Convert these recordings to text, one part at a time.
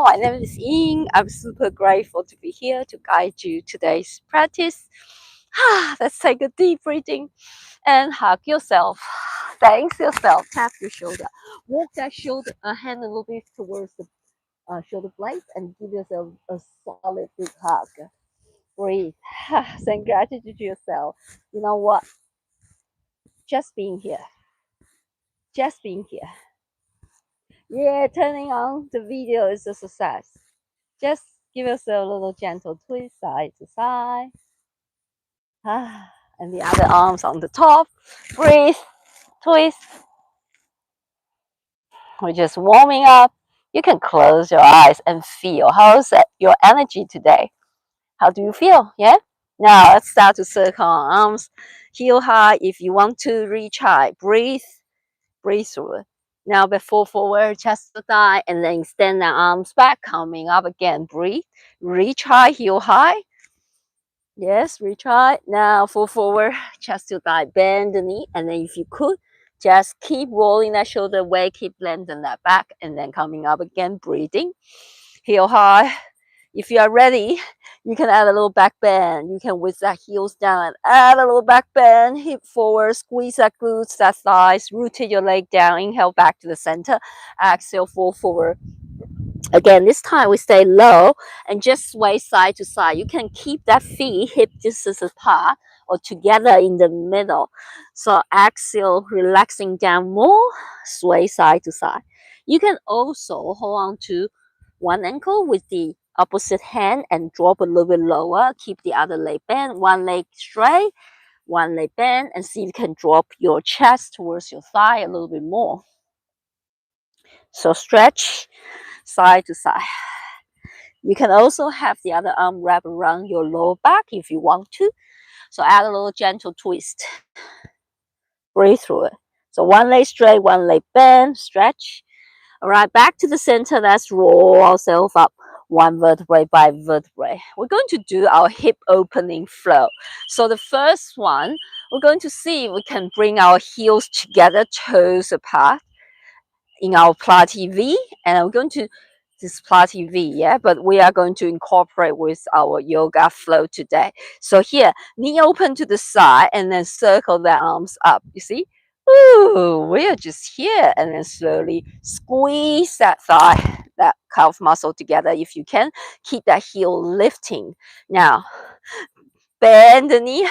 My name is Ying. I'm super grateful to be here to guide you today's practice. Let's take a deep breathing and hug yourself. Thanks yourself. Tap your shoulder. Walk that shoulder hand a little bit towards the shoulder blades and give yourself a solid big hug. Breathe. Send gratitude to yourself. You know what? Just being here. Just being here. Yeah, turning on the video is a success. Just give yourself a little gentle twist side to side. And the other arms on the top. Breathe, twist. We're just warming up. You can close your eyes and feel how's your energy today. How do you feel? Yeah. Now let's start to circle our arms. Heel high. If you want to reach high, breathe through it. Now before forward, chest to thigh, and then extend the arms back, coming up again. Breathe. Reach high, heel high. Yes, reach high. Now full forward, chest to thigh, bend the knee, and then if you could, just keep rolling that shoulder away, keep lengthening that back, and then coming up again, breathing. Heel high. If you are ready, you can add a little back bend. You can with that heels down and add a little back bend, hip forward, squeeze that glutes, that thighs, rotate your leg down, inhale back to the center, exhale, fall forward. Again, this time we stay low and just sway side to side. You can keep that feet hip distance apart or together in the middle. So exhale, relaxing down more, sway side to side. You can also hold on to one ankle with the opposite hand and drop a little bit lower. Keep the other leg bent, one leg straight, one leg bent, and see if you can drop your chest towards your thigh a little bit more. So stretch side to side. You can also have the other arm wrap around your lower back if you want to. So add a little gentle twist. Breathe through it. So one leg straight, one leg bent, stretch. All right, back to the center. Let's roll ourselves up one vertebrae by vertebrae. We're going to do our hip opening flow. So the first one, we're going to see if we can bring our heels together, toes apart in our Pilates V, and we're going to this Pilates V, yeah, but we are going to incorporate with our yoga flow today. So here, knee open to the side and then circle the arms up, you see? Ooh, we are just here, and then slowly squeeze that thigh, that calf muscle together if you can. Keep that heel lifting. Now, bend the knee,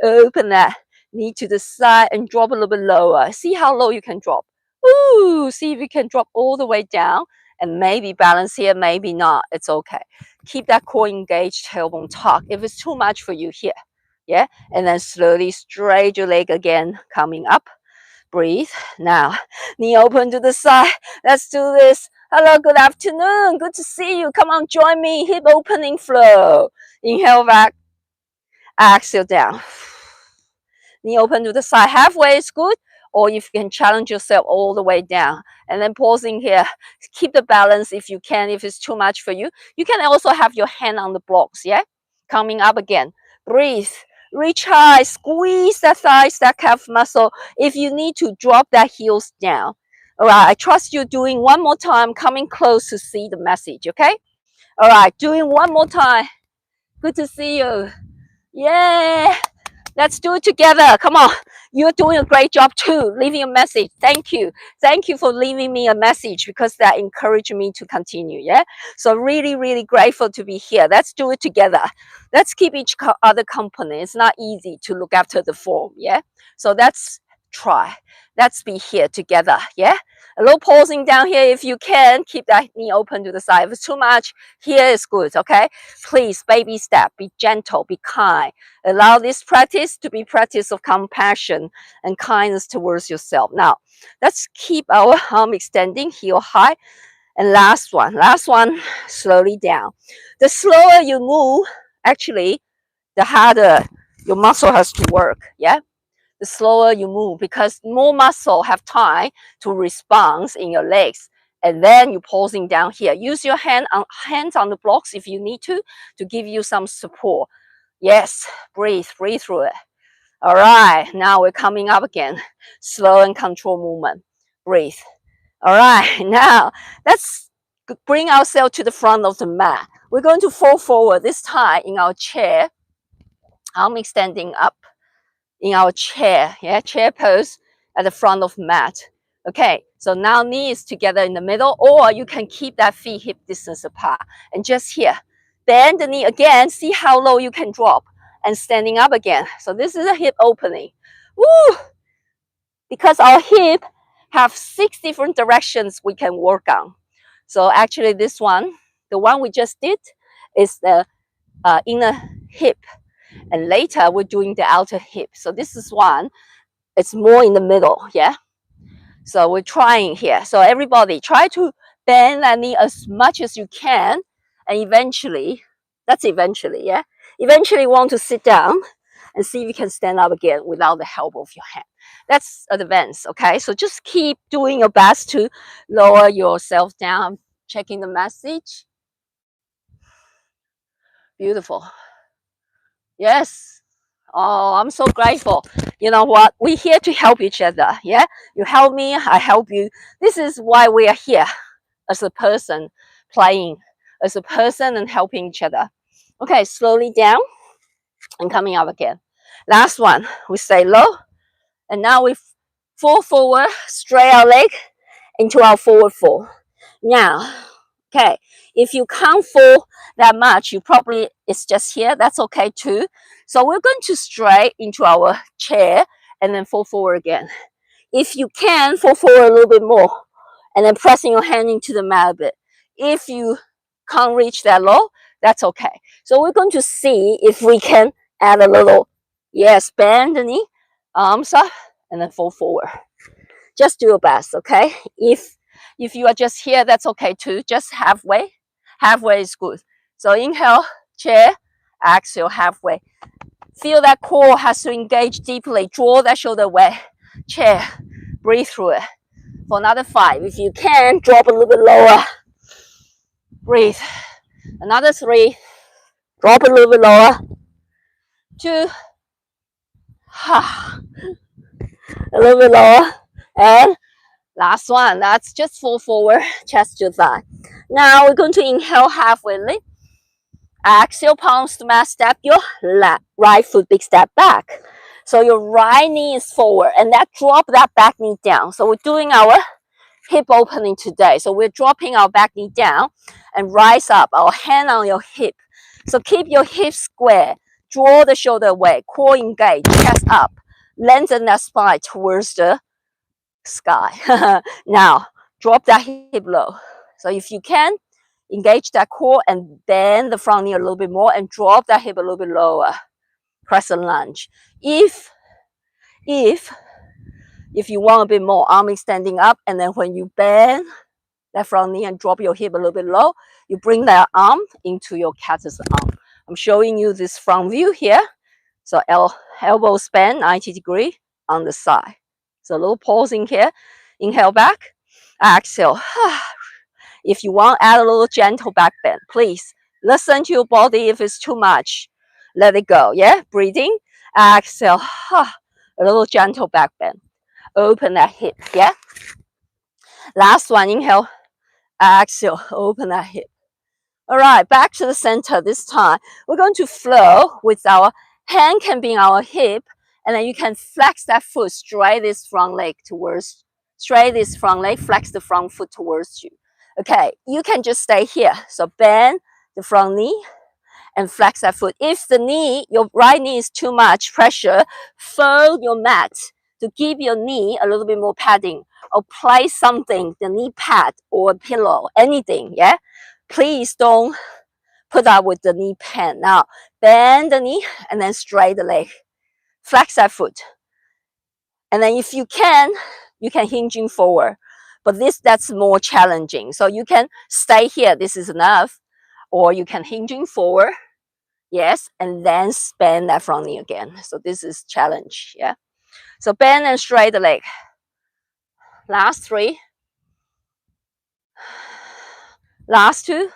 open that knee to the side and drop a little bit lower. See how low you can drop. Ooh, see if you can drop all the way down and maybe balance here, maybe not. It's okay. Keep that core engaged, tailbone tuck. If it's too much for you here, yeah, and then slowly straight your leg again, coming up. Breathe. Now, knee open to the side. Let's do this. Hello, good afternoon. Good to see you. Come on, join me. Hip opening flow. Inhale back. Exhale down. Knee open to the side. Halfway is good. Or if you can challenge yourself all the way down. And then pausing here. Keep the balance if you can. If it's too much for you. You can also have your hand on the blocks. Yeah? Coming up again. Breathe. Reach high. Squeeze that thighs, that calf muscle. If you need to, drop that heels down. All right. I trust you doing one more time. Coming close to see the message. Okay? All right. Doing one more time. Good to see you. Yeah. Let's do it together. Come on. You're doing a great job too, leaving a message. Thank you. Thank you for leaving me a message because that encouraged me to continue. Yeah. So really, really grateful to be here. Let's do it together. Let's keep each other company. It's not easy to look after the form. Yeah. So let's try. Let's be here together. Yeah. A little pausing down here if you can. Keep that knee open to the side. If it's too much, here is good. Okay. Please, baby step. Be gentle. Be kind. Allow this practice to be practice of compassion and kindness towards yourself. Now, let's keep our arm extending, heel high. And last one, slowly down. The slower you move, actually, the harder your muscle has to work. Yeah. The slower you move because more muscle have time to respond in your legs. And then you're pausing down here. Use your hands on the blocks if you need to give you some support. Yes, breathe through it. All right, now we're coming up again. Slow and control movement. Breathe. All right, now let's bring ourselves to the front of the mat. We're going to fall forward this time in our chair. Arm extending up in our chair, yeah, chair pose at the front of mat. Okay, so now knees together in the middle, or you can keep that feet hip distance apart. And just here, bend the knee again, see how low you can drop, and standing up again. So this is a hip opening. Woo! Because our hip have 6 different directions we can work on. So actually this one, the one we just did, is the inner hip. And later we're doing the outer hip. So this is one, it's more in the middle, yeah? So we're trying here. So everybody try to bend that knee as much as you can. And eventually, that's eventually, yeah? Eventually want to sit down and see if you can stand up again without the help of your hand. That's advanced, okay? So just keep doing your best to lower yourself down. Checking the message. Beautiful. Yes. Oh, I'm so grateful. You know what? We're here to help each other. Yeah. You help me, I help you. This is why we are here as a person playing, as a person and helping each other. Okay, slowly down and coming up again. Last one. We stay low. And now we fall forward, straight our leg into our forward fold. Now, okay, if you can't fall that much, you probably, it's just here, that's okay too. So we're going to straight into our chair and then fall forward again. If you can, fall forward a little bit more and then pressing your hand into the mat a bit. If you can't reach that low, that's okay. So we're going to see if we can add a little, yes, bend the knee, arms up, and then fall forward. Just do your best, okay? If you are just here, that's okay too. Just halfway. Halfway is good. So inhale, chair, exhale, halfway. Feel that core has to engage deeply. Draw that shoulder away. Chair, breathe through it. For another 5. If you can, drop a little bit lower. Breathe. Another 3. Drop a little bit lower. 2. A little bit lower. And last one. That's just fall forward, chest to thigh. Now we're going to inhale halfway lift. Exhale, palms to mat, step your left, right foot, big step back. So your right knee is forward and that drop that back knee down. So we're doing our hip opening today. So we're dropping our back knee down and rise up, our hand on your hip. So keep your hips square, draw the shoulder away, core engaged, chest up, lengthen that spine towards the sky. Now, drop that hip low. So if you can, engage that core and bend the front knee a little bit more and drop that hip a little bit lower. Crescent lunge. If you want a bit more, arm extending up, and then when you bend that front knee and drop your hip a little bit low, you bring that arm into your cat's arm. I'm showing you this front view here. So elbow span 90 degrees on the side. So a little pausing here. Inhale back, exhale. If you want, add a little gentle back bend. Please listen to your body. If it's too much, let it go. Yeah, breathing. Exhale. A little gentle back bend. Open that hip. Yeah. Last one. Inhale. Exhale. Open that hip. All right. Back to the center. This time, we're going to flow with our hand can be in our hip, and then you can flex that foot. Straight this front leg towards. Straight this front leg. Flex the front foot towards you. Okay, you can just stay here. So bend the front knee and flex that foot. If the knee, your right knee is too much pressure, fold your mat to give your knee a little bit more padding, or place something, the knee pad or a pillow, anything, yeah? Please don't put up with the knee pad. Now, bend the knee and then straight the leg. Flex that foot. And then if you can hinging forward. But that's more challenging. So you can stay here. This is enough. Or you can hinging forward. Yes. And then bend that front knee again. So this is challenge. Yeah. So bend and straight the leg. Last 3. Last 2.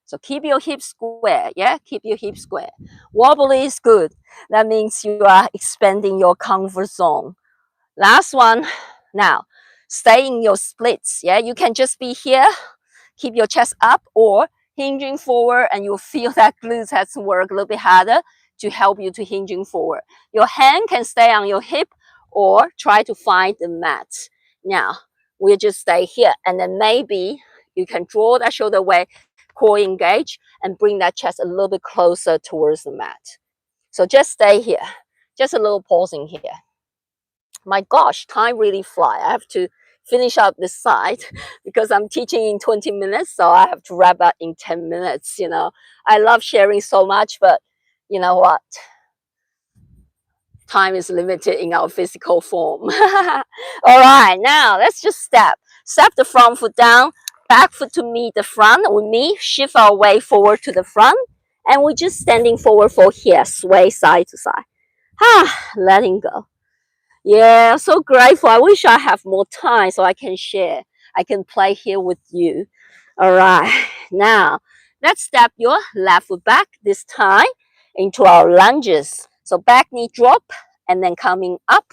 So keep your hips square. Yeah. Keep your hips square. Wobbly is good. That means you are expanding your comfort zone. Last one. Now, stay in your splits. Yeah, you can just be here, keep your chest up, or hinging forward, and you'll feel that glutes has to work a little bit harder to help you to hinging forward. Your hand can stay on your hip or try to find the mat. Now, we'll just stay here, and then maybe you can draw that shoulder away, core engage, and bring that chest a little bit closer towards the mat. So just stay here. Just a little pausing here. My gosh, time really fly. I have to finish up this side because I'm teaching in 20 minutes, so I have to wrap up in 10 minutes. You know, I love sharing so much, but you know what? Time is limited in our physical form. All right, now let's just step. Step the front foot down, back foot to meet the front with me, shift our weight forward to the front, and we're just standing forward for here, sway side to side. Letting go. Yeah, I'm so grateful. I wish I have more time so I can share. I can play here with you. All right, now let's step your left foot back this time into our lunges. So back knee drop and then coming up,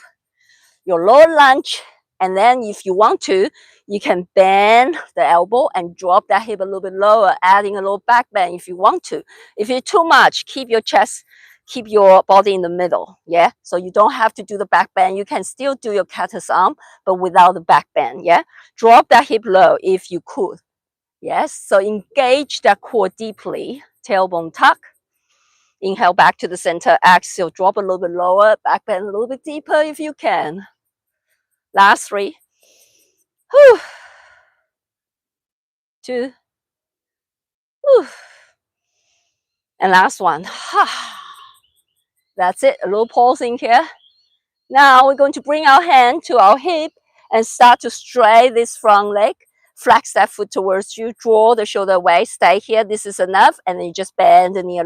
your lower lunge. And then if you want to, you can bend the elbow and drop that hip a little bit lower, adding a little back bend if you want to. If it's too much, keep your chest, keep your body in the middle. Yeah, so you don't have to do the back bend. You can still do your cactus arm, but without the back bend. Yeah, drop that hip low if you could. Yes, so engage that core deeply, tailbone tuck. Inhale back to the center, exhale, drop a little bit lower, back bend a little bit deeper if you can. Last 3. Whew. 2. Whew. And last 1. That's it, a little pausing here. Now we're going to bring our hand to our hip and start to straight this front leg. Flex that foot towards you, draw the shoulder away, stay here, this is enough, and then you just bend the knee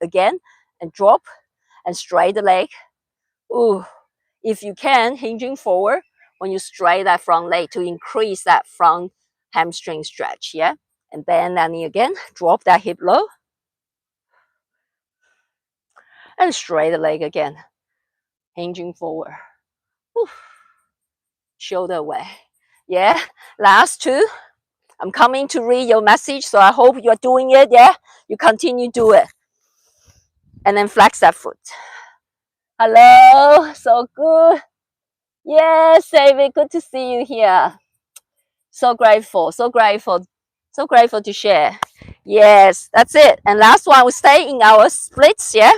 again and drop and straight the leg. Ooh, if you can, hinging forward when you straight that front leg to increase that front hamstring stretch, yeah? And bend that knee again, drop that hip low, and straight the leg again, hinging forward. Ooh. Shoulder away. Yeah, last 2. I'm coming to read your message, so I hope you're doing it. Yeah, you continue to do it. And then flex that foot. Hello, so good. Yes, David, good to see you here. So grateful, so grateful, so grateful to share. Yes, that's it. And last one, we stay in our splits, yeah?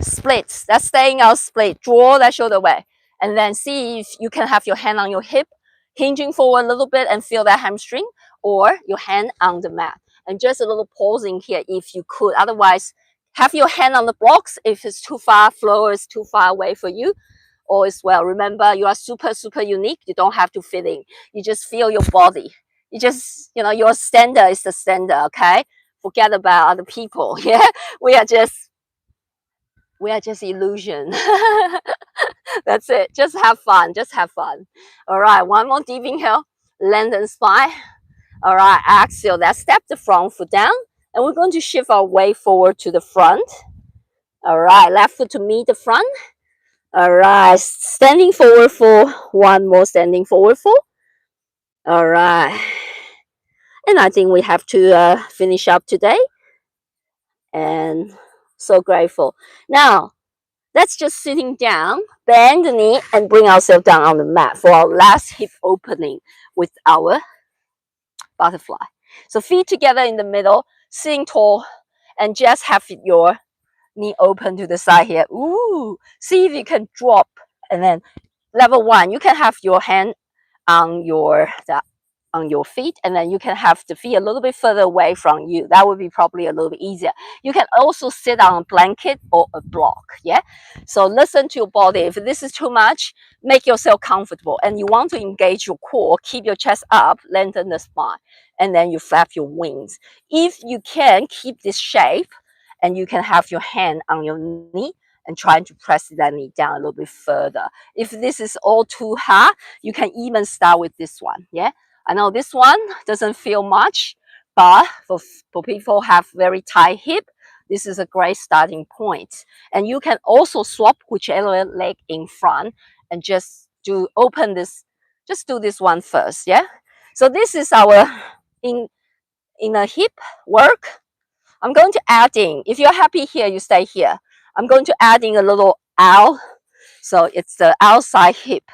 Splits, that's staying our split. Draw that shoulder away. And then see if you can have your hand on your hip, hinging forward a little bit and feel that hamstring, or your hand on the mat. And just a little pausing here if you could. Otherwise, have your hand on the blocks if it's too far, floor is too far away for you. All is well. Remember, you are super, super unique. You don't have to fit in. You just feel your body. You just, you know, your standard is the standard, okay? Forget about other people, yeah? We are just illusion. That's it. Just have fun. Just have fun. All right. One more deep inhale. Lengthen spine. All right. Exhale. That step the front foot down. And we're going to shift our weight forward to the front. All right. Left foot to meet the front. All right. Standing forward for one more. Standing forward for. All right. And I think we have to finish up today. And so grateful. Now, let's just sitting down, bend the knee, and bring ourselves down on the mat for our last hip opening with our butterfly. So feet together in the middle, sitting tall, and just have your knee open to the side here. Ooh, see if you can drop. And then level 1, you can have your hand on your feet, and then you can have the feet a little bit further away from you. That would be probably a little bit easier. You can also sit on a blanket or a block. Yeah, so listen to your body. If this is too much, make yourself comfortable, and you want to engage your core, keep your chest up, lengthen the spine, and then you flap your wings. If you can, keep this shape, and you can have your hand on your knee and trying to press that knee down a little bit further. If this is all too hard, you can even start with this one. Yeah, I know this one doesn't feel much, but for people who have very tight hip, this is a great starting point. And you can also swap whichever leg in front and just open this Just do this one first, yeah? So this is our in a hip work. I'm going to add in, if you're happy here, you stay here. I'm going to add in a little L. So it's the outside hip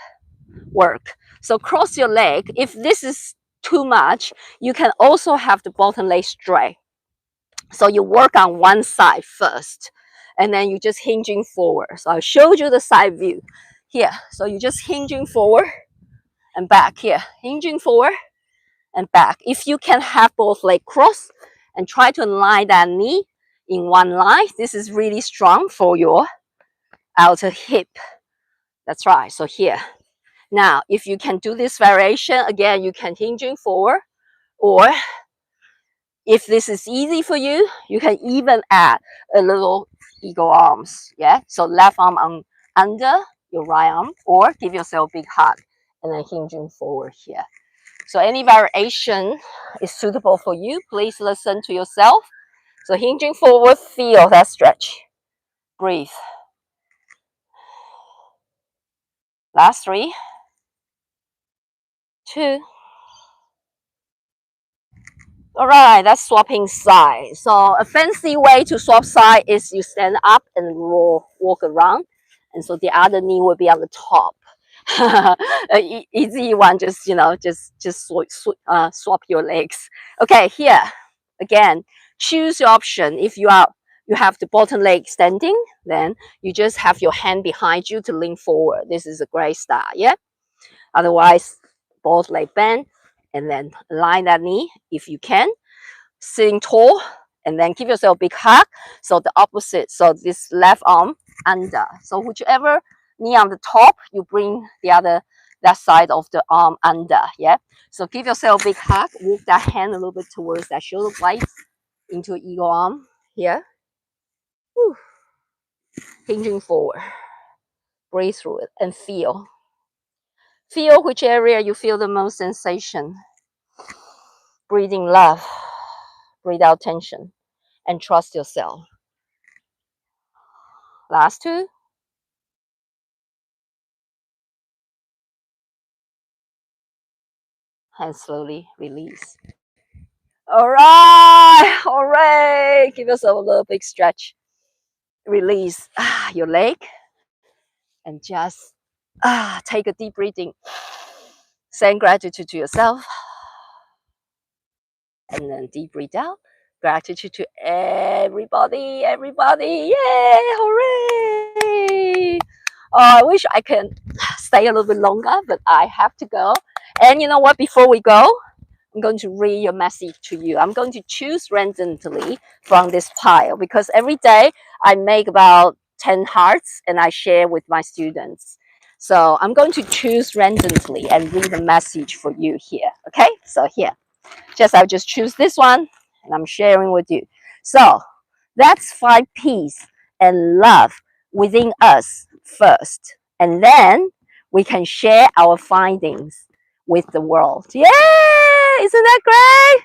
work. So cross your leg. If this is too much, you can also have the bottom leg straight. So you work on one side first, and then you just hinging forward. So I showed you the side view here. So you just hinging forward and back here, hinging forward and back. If you can have both leg cross and try to align that knee in one line, this is really strong for your outer hip. That's right. So here. Now, if you can do this variation, again, you can hinging forward, or if this is easy for you, you can even add a little eagle arms. Yeah. So left arm on under your right arm, or give yourself a big hug and then hinging forward here. So any variation is suitable for you. Please listen to yourself. So hinging forward, feel that stretch. Breathe. Last 3, 2. All right, that's swapping side. So a fancy way to swap side is you stand up and roll, walk around. And so the other knee will be on the top. Easy one, just, just swap your legs. Okay, here, again, choose your option. If you have the bottom leg standing, then you just have your hand behind you to lean forward. This is a great start, yeah? Otherwise, both leg bend, and then align that knee if you can. Sitting tall, and then give yourself a big hug. So the opposite, so this left arm under. So whichever knee on the top, you bring that side of the arm under, yeah? So give yourself a big hug, walk that hand a little bit towards that shoulder blade into eagle arm here. Whew. Hinging forward. Breathe through it and feel. Feel which area you feel the most sensation. Breathing love. Breathe out tension. And trust yourself. Last 2. And slowly release. All right. Give yourself a little big stretch. Release your leg. And just take a deep breathing. Send gratitude to yourself. And then deep breathe out. Gratitude to everybody. Yay, hooray. I wish I can stay a little bit longer, but I have to go. And you know what? Before we go, I'm going to read your message to you. I'm going to choose randomly from this pile because every day I make about 10 hearts and I share with my students. So I'm going to choose randomly and read a message for you here. Okay, so here, I'll just choose this one and I'm sharing with you. So let's find peace and love within us first, and then we can share our findings with the world. Yeah, isn't that great?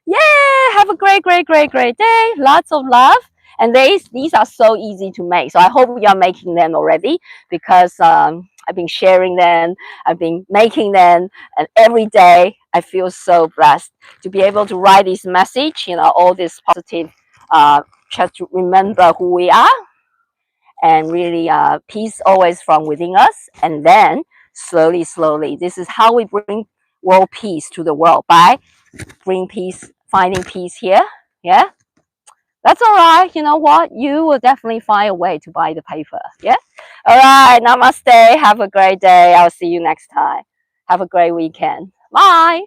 Yeah, have a great day. Lots of love. And these are so easy to make. So I hope you're making them already because I've been sharing them, I've been making them, and every day I feel so blessed to be able to write this message, all this positive, just to remember who we are, and really peace always from within us. And then slowly, this is how we bring world peace to the world, by bring peace, finding peace here. Yeah, that's all right. You know what? You will definitely find a way to buy the paper. Yeah. All right. Namaste. Have a great day. I'll see you next time. Have a great weekend. Bye.